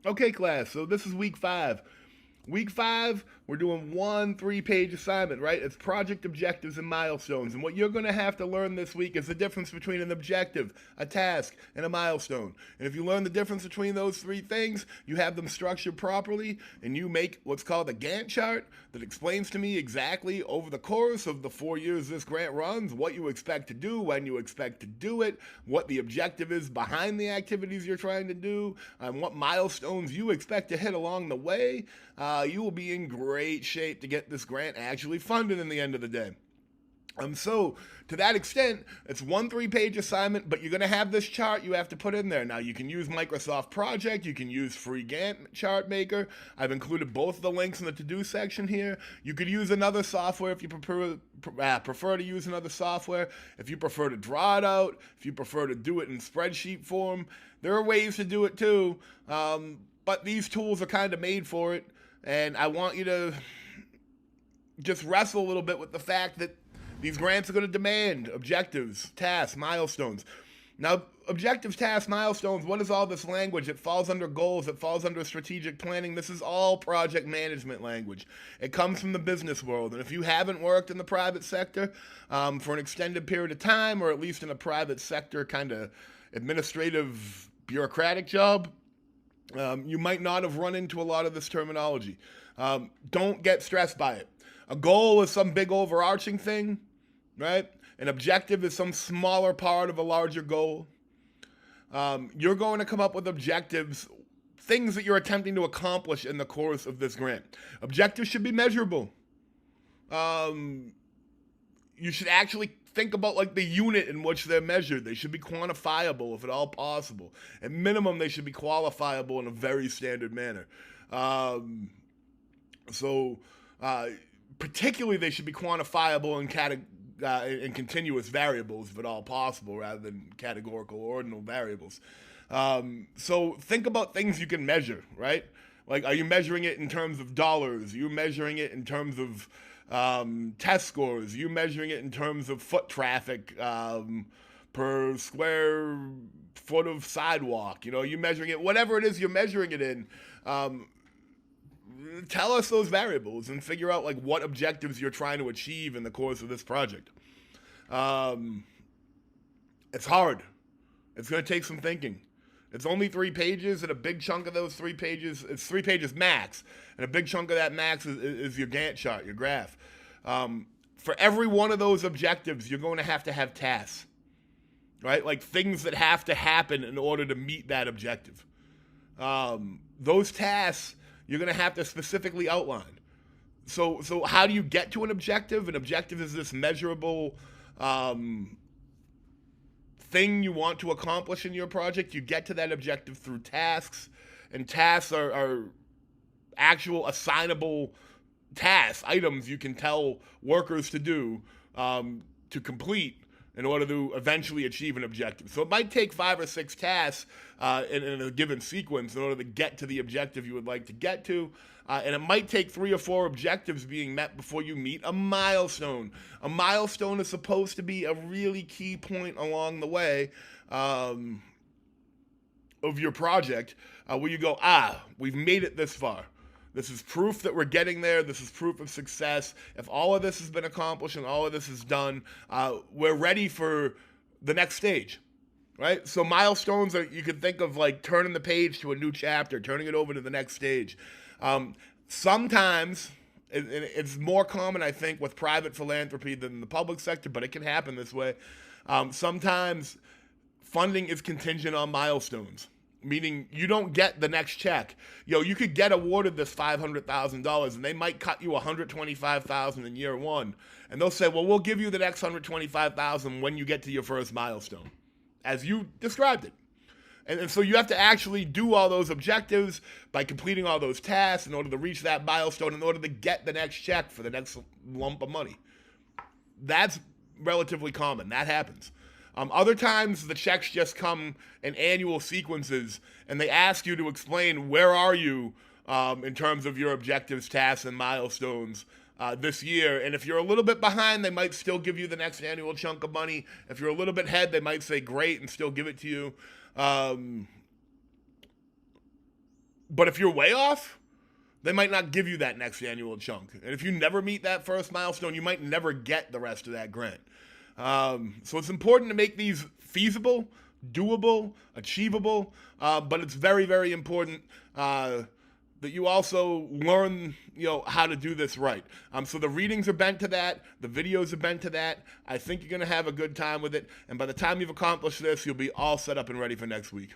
Okay, class, so this is week 5. Week 5, we're doing one 3-page assignment, right? It's project objectives and milestones. And what you're going to have to learn this week is the difference between an objective, a task, and a milestone. And if you learn the difference between those three things, you have them structured properly, and you make what's called a Gantt chart that explains to me exactly over the course of the 4 years this grant runs what you expect to do, when you expect to do it, what the objective is behind the activities you're trying to do, and what milestones you expect to hit along the way. You will be in great shape to get this grant actually funded in the end of the day. So to that extent, it's one 3-page assignment, but you're going to have this chart you have to put in there. Now, you can use Microsoft Project. You can use free Gantt chart maker. I've included both of the links in the to-do section here. You could use another software if you prefer to use another software. If you prefer to draw it out, if you prefer to do it in spreadsheet form, there are ways to do it too. But these tools are kind of made for it. And I want you to just wrestle a little bit with the fact that these grants are going to demand objectives, tasks, milestones. Now, objectives, tasks, milestones, what is all this language? It falls under goals. It falls under strategic planning. This is all project management language. It comes from the business world. And if you haven't worked in the private sector for an extended period of time, or at least in a private sector kind of administrative, bureaucratic job, you might not have run into a lot of this terminology. Don't get stressed by it. A goal is some big overarching thing, right? An objective is some smaller part of a larger goal. You're going to come up with objectives, things that you're attempting to accomplish in the course of this grant. Objectives should be measurable. You should actually think about like the unit in which they're measured. They should be quantifiable if at all possible. At minimum, they should be qualifiable in a very standard manner. Particularly, they should be quantifiable in continuous variables if at all possible, rather than categorical ordinal variables. So think about things you can measure, right? Like, are you measuring it in terms of dollars? Are you measuring it in terms of test scores? Are you measuring it in terms of foot traffic per square foot of sidewalk? You you measuring it, whatever it is you're measuring it in. Tell us those variables and figure out like what objectives you're trying to achieve in the course of this project. It's hard. It's going to take some thinking. It's only 3 pages, and a big chunk of those 3 pages, it's 3 pages max, and a big chunk of that max is your Gantt chart, your graph. For every one of those objectives, you're going to have tasks, right? Like things that have to happen in order to meet that objective. Those tasks, you're going to have to specifically outline. So how do you get to an objective? An objective is this measurable thing you want to accomplish in your project. You get to that objective through tasks, and tasks are actual assignable tasks, items you can tell workers to do to complete in order to eventually achieve an objective. So it might take 5 or 6 tasks in a given sequence in order to get to the objective you would like to get to. And it might take 3 or 4 objectives being met before you meet a milestone. A milestone is supposed to be a really key point along the way of your project where you go, we've made it this far. This is proof that we're getting there. This is proof of success. If all of this has been accomplished and all of this is done, we're ready for the next stage, right? So milestones are, you could think of like turning the page to a new chapter, turning it over to the next stage. Sometimes, it's more common, I think, with private philanthropy than the public sector, but it can happen this way. Sometimes funding is contingent on milestones, meaning you don't get the next check. You could get awarded this $500,000, and they might cut you $125,000 in year 1, and they'll say, well, we'll give you the next $125,000 when you get to your first milestone, as you described it. And so you have to actually do all those objectives by completing all those tasks in order to reach that milestone, in order to get the next check for the next lump of money. That's relatively common. That happens. Other times, the checks just come in annual sequences, and they ask you to explain where are you in terms of your objectives, tasks, and milestones this year. And if you're a little bit behind, they might still give you the next annual chunk of money. If you're a little bit ahead, they might say great and still give it to you. But if you're way off, they might not give you that next annual chunk. And if you never meet that first milestone, you might never get the rest of that grant. So it's important to make these feasible, doable, achievable, but it's very, very important that you also learn, how to do this right. So the readings are bent to that. The videos are bent to that. I think you're going to have a good time with it. And by the time you've accomplished this, you'll be all set up and ready for next week.